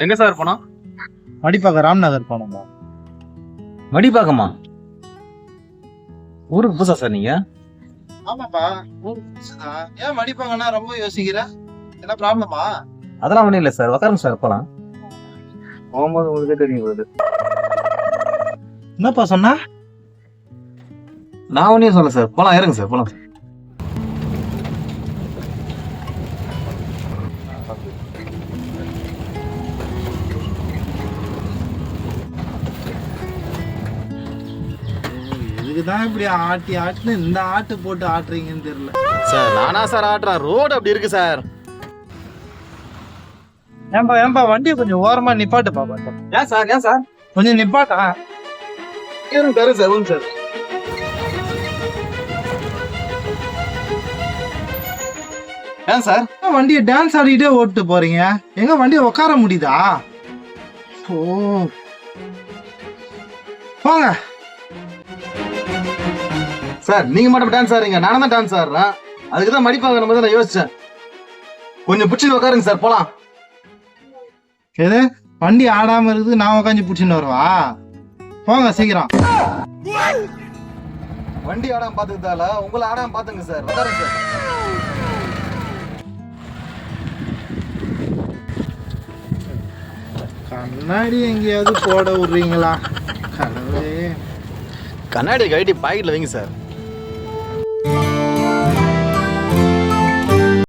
எங்க சார் போனோம்? மடிப்பாக்கம் ராம்நகர் போனோம்பா. மடிப்பாக்கமா? ஊருக்கு புதுசா சார் நீங்க? ஆமாப்பா, ஊருக்கு புதுசுதான். ஏன் மடிப்பாங்கன்னா ரொம்ப யோசிக்கிற? என்ன ப்ராப்ளமா? அதெல்லாம் ஒண்ணும் இல்ல சார், உட்காருங்க சார் போலாம். போகும்போது உங்களுக்கே தெரியும் வருது. என்னப்பா சொன்னா? நான் ஒன்னும் சொல்ல சார், போலாம் இறங்க சார் போலாம். இதுக்குதான் இப்படி ஆட்டி ஆட்டுன்னு இந்த ஆட்டு போட்டு ஆட்டுறீங்கன்னு தெரியல. சார் நானா சார் ஆட்டுறேன், ரோடு அப்படி இருக்கு சார். ஏன்பா வண்டியை கொஞ்சம் ஓரமா நிப்பாட்டுப்பா. ஏன் சார் கொஞ்சம் நிப்பாட்டா. தரும் சார் ஒன்று சார். ஏன் சார் வண்டியை டான்ஸ் ஆடிட்டே ஓட்டு போறீங்க? எங்க வண்டியை உட்கார முடியுதா? ஓ போங்க சார், நீங்க மட்டும் டான்ஸ் ஆடுறீங்க, நானும் தான் டான்ஸ் ஆடுறேன். அதுக்கு தான் மடிப்பாங்க நம்ம தான் நான் யோசிச்சேன். கொஞ்சம் பிடிச்சி உட்காருங்க சார் போலாம். எது வண்டி ஆடாம இருக்குது, நான் உட்காந்து பிடிச்சின்னு வருவா? போங்க சீக்கிரம். வண்டி ஆடாம பாத்துக்கிட்டால உங்களை ஆடாம பாத்துங்க சார், உட்காருங்க சார். கண்ணாடி எங்கேயாவது போட விடுறீங்களா? கடவுளே. கண்ணாடி கழட்டி பாக்கெட்ல வைங்க சார்.